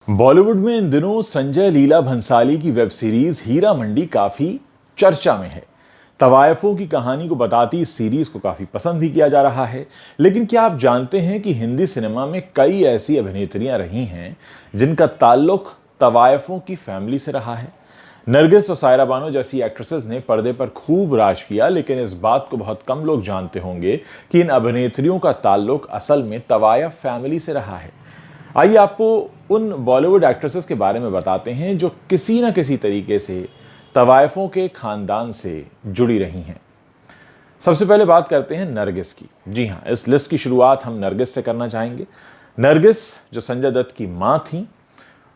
बॉलीवुड में इन दिनों संजय लीला भंसाली की वेब सीरीज हीरा मंडी काफी चर्चा में है। तवायफों की कहानी को बताती इस सीरीज को काफी पसंद भी किया जा रहा है। लेकिन क्या आप जानते हैं कि हिंदी सिनेमा में कई ऐसी अभिनेत्रियां रही हैं जिनका ताल्लुक तवायफों की फैमिली से रहा है। नरगिस और सायरा बानो जैसी एक्ट्रेसेस ने पर्दे पर खूब राज किया, लेकिन इस बात को बहुत कम लोग जानते होंगे कि इन अभिनेत्रियों का ताल्लुक असल में तवायफ फैमिली से रहा है। आइए आपको उन बॉलीवुड एक्ट्रेसेस के बारे में बताते हैं जो किसी न किसी तरीके से तवायफों के खानदान से जुड़ी रही हैं। सबसे पहले बात करते हैं नरगिस की। जी हाँ, इस लिस्ट की शुरुआत हम नरगिस से करना चाहेंगे। नरगिस जो संजय दत्त की मां थी,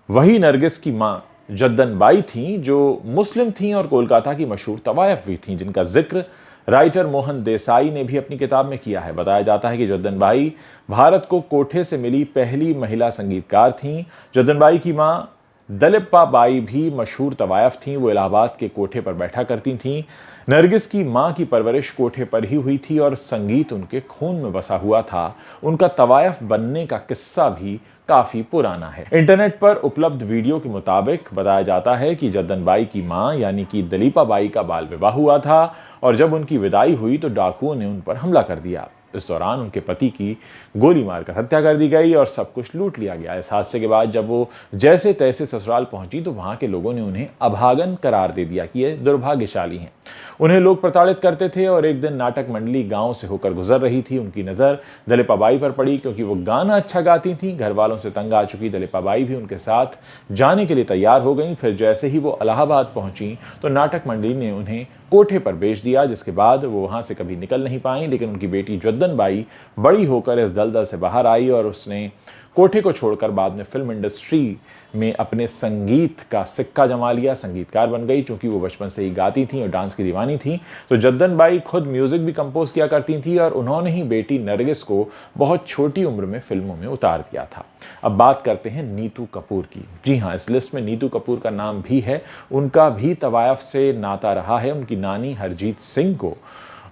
वही नरगिस की मां जद्दन बाई थी जो मुस्लिम थी और कोलकाता की मशहूर तवायफ भी थी, जिनका जिक्र राइटर मोहन देसाई ने भी अपनी किताब में किया है। बताया जाता है कि जद्दन बाई भारत को कोठे से मिली पहली महिला संगीतकार थीं। जद्दन बाई की मां दलिप्पा बाई भी मशहूर तवायफ थीं। वो इलाहाबाद के कोठे पर बैठा करती थीं। नरगिस की मां की परवरिश कोठे पर ही हुई थी और संगीत उनके खून में बसा हुआ था। उनका तवायफ बनने का किस्सा भी काफी पुराना है। इंटरनेट पर उपलब्ध वीडियो के मुताबिक बताया जाता है कि जद्दन बाई की मां यानी कि दलीपा बाई का बाल विवाह हुआ था और जब उनकी विदाई हुई तो डाकुओं ने उन पर हमला कर दिया। इस दौरान उनके पति की गोली मारकर हत्या कर दी गई और सब कुछ लूट लिया गया। इस हादसे के बाद जब वो जैसे तैसे ससुराल पहुंची तो वहां के लोगों ने उन्हें अभागन करार दे दिया कि ये दुर्भाग्यशाली हैं। उन्हें लोग प्रताड़ित करते थे और एक दिन नाटक मंडली गांव से होकर गुजर रही थी। उनकी नजर दलीपा बाई पर पड़ी क्योंकि वो गाना अच्छा गाती थी। घर वालों से तंग आ चुकी दलीपा बाई भी उनके साथ जाने के लिए तैयार हो गई। फिर जैसे ही वो इलाहाबाद पहुंची तो नाटक मंडली ने उन्हें कोठे पर भेज दिया, जिसके बाद वो वहां से कभी निकल नहीं पाई। लेकिन उनकी बेटी जद्दन बाई बड़ी होकर इस दलदल से बाहर आई और उसने कोठे को छोड़कर बाद में फिल्म इंडस्ट्री में अपने संगीत का सिक्का जमा लिया, संगीतकार बन गई। चूंकि वो बचपन से ही गाती थी और डांस की दीवानी थी तो जद्दन बाई खुद म्यूजिक भी कंपोज किया करती थी और उन्होंने ही बेटी नरगिस को बहुत छोटी उम्र में फिल्मों में उतार दिया था। अब बात करते हैं नीतू कपूर की। जी हाँ, इस लिस्ट में नीतू कपूर का नाम भी है। उनका भी तवायफ से नाता रहा है। उनकी नानी हरजीत सिंह को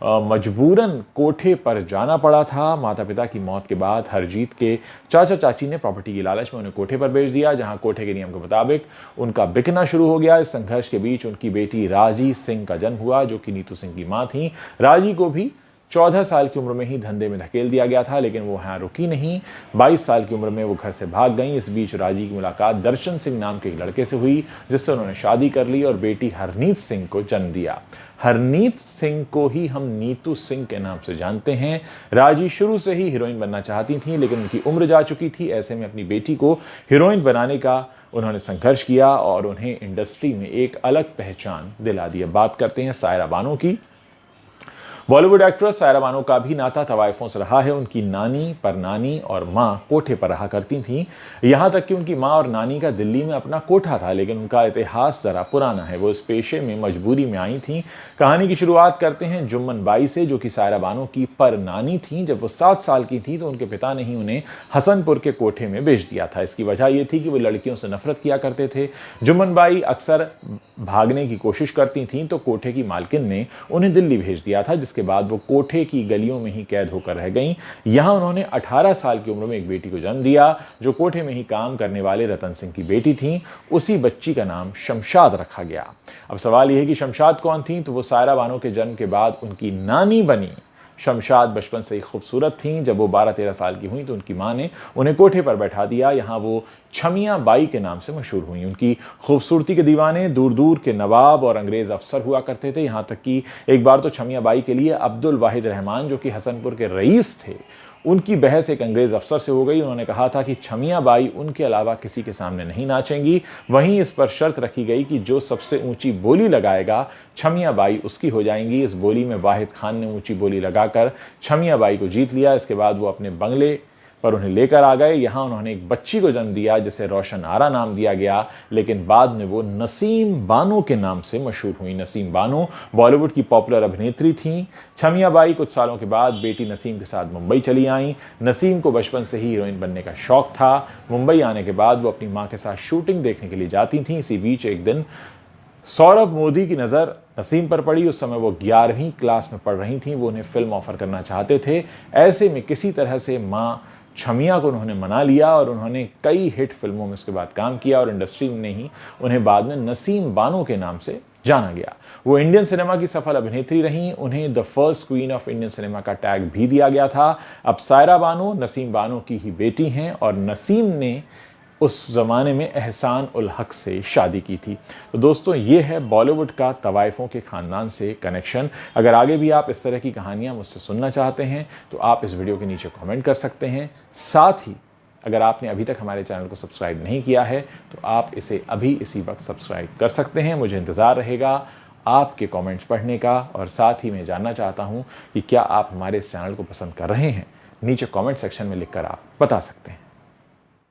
मजबूरन कोठे पर जाना पड़ा था। माता पिता की मौत के बाद हरजीत के चाचा चाची ने प्रॉपर्टी की लालच में उन्हें कोठे पर भेज दिया, जहां कोठे के नियम के मुताबिक उनका बिकना शुरू हो गया। इस संघर्ष के बीच उनकी बेटी राजी सिंह का जन्म हुआ जो कि नीतू सिंह की मां थी। राजी को भी 14 साल की उम्र में ही धंधे में धकेल दिया गया था, लेकिन वो यहाँ रुकी नहीं। 22 साल की उम्र में वो घर से भाग गई। इस बीच राजी की मुलाकात दर्शन सिंह नाम के एक लड़के से हुई, जिससे उन्होंने शादी कर ली और बेटी हरनीत सिंह को जन्म दिया। हरनीत सिंह को ही हम नीतू सिंह के नाम से जानते हैं। राजी शुरू से ही हीरोइन बनना चाहती थी, लेकिन उनकी उम्र जा चुकी थी। ऐसे में अपनी बेटी को हीरोइन बनाने का उन्होंने संघर्ष किया और उन्हें इंडस्ट्री में एक अलग पहचान दिला दी। बात करते हैं सायरा बानो की। बॉलीवुड एक्ट्रेस सायरा बानो का भी नाता तवायफों से रहा है। उनकी नानी, परनानी और मां कोठे पर रहा करती थीं। यहां तक कि उनकी मां और नानी का दिल्ली में अपना कोठा था, लेकिन उनका इतिहास जरा पुराना है। वो इस पेशे में मजबूरी में आई थीं। कहानी की शुरुआत करते हैं जुम्मन बाई से, जो कि सायरा बानो की परनानी थी। जब वो 7 साल की थी तो उनके पिता ने ही उन्हें हसनपुर के कोठे में भेज दिया था। इसकी वजह यह थी कि वो लड़कियों से नफरत किया करते थे। जुम्मन बाई अक्सर भागने की कोशिश करती थीं तो कोठे की मालकिन ने उन्हें दिल्ली भेज दिया था, जिसके बाद वो कोठे की गलियों में ही कैद होकर रह गईं। यहां उन्होंने 18 साल की उम्र में एक बेटी को जन्म दिया जो कोठे में ही काम करने वाले रतन सिंह की बेटी थी। उसी बच्ची का नाम शमशाद रखा गया। अब सवाल यह है कि शमशाद कौन थी? तो वो सायरा बानो के जन्म के बाद उनकी नानी बनी। शमशाद बचपन से ही खूबसूरत थीं। जब वो 12-13 साल की हुई तो उनकी मां ने उन्हें कोठे पर बैठा दिया। यहाँ वो छमिया बाई के नाम से मशहूर हुई। उनकी खूबसूरती के दीवाने दूर दूर के नवाब और अंग्रेज अफसर हुआ करते थे। यहाँ तक कि एक बार तो छमिया बाई के लिए अब्दुल वाहिद रहमान, जो कि हसनपुर के रईस थे, उनकी बहस एक अंग्रेज अफसर से हो गई। उन्होंने कहा था कि छमिया बाई उनके अलावा किसी के सामने नहीं नाचेंगी। वहीं इस पर शर्त रखी गई कि जो सबसे ऊंची बोली लगाएगा छमिया बाई उसकी हो जाएंगी। इस बोली में वाहिद खान ने ऊंची बोली लगाकर छमिया बाई को जीत लिया। इसके बाद वो अपने बंगले पर उन्हें लेकर आ गए। यहाँ उन्होंने एक बच्ची को जन्म दिया जिसे रोशन आरा नाम दिया गया, लेकिन बाद में वो नसीम बानो के नाम से मशहूर हुई। नसीम बानो बॉलीवुड की पॉपुलर अभिनेत्री थीं। छमिया बाई कुछ सालों के बाद बेटी नसीम के साथ मुंबई चली आईं। नसीम को बचपन से ही हीरोइन बनने का शौक था। मुंबई आने के बाद वो अपनी मां के साथ शूटिंग देखने के लिए जाती थीं। इसी बीच एक दिन सौरभ मोदी की नज़र नसीम पर पड़ी। उस समय वो 11वीं क्लास में पढ़ रही थीं। वो उन्हें फिल्म ऑफर करना चाहते थे। ऐसे में किसी तरह से मां छमिया को उन्होंने मना लिया और उन्होंने कई हिट फिल्मों में उसके बाद काम किया और इंडस्ट्री में ही उन्हें बाद में नसीम बानो के नाम से जाना गया। वो इंडियन सिनेमा की सफल अभिनेत्री रहीं, उन्हें the first queen of Indian cinema का टैग भी दिया गया था। अब सायरा बानो नसीम बानो की ही बेटी हैं और नसीम ने उस ज़माने में एहसान उल हक से शादी की थी। तो दोस्तों, ये है बॉलीवुड का तवाइफ़ों के ख़ानदान से कनेक्शन। अगर आगे भी आप इस तरह की कहानियाँ मुझसे सुनना चाहते हैं तो आप इस वीडियो के नीचे कमेंट कर सकते हैं। साथ ही अगर आपने अभी तक हमारे चैनल को सब्सक्राइब नहीं किया है तो आप इसे अभी इसी वक्त सब्सक्राइब कर सकते हैं। मुझे इंतज़ार रहेगा आपके कमेंट्स पढ़ने का और साथ ही मैं जानना चाहता हूँ कि क्या आप हमारे इस चैनल को पसंद कर रहे हैं। नीचे कमेंट सेक्शन में लिखकर आप बता सकते हैं।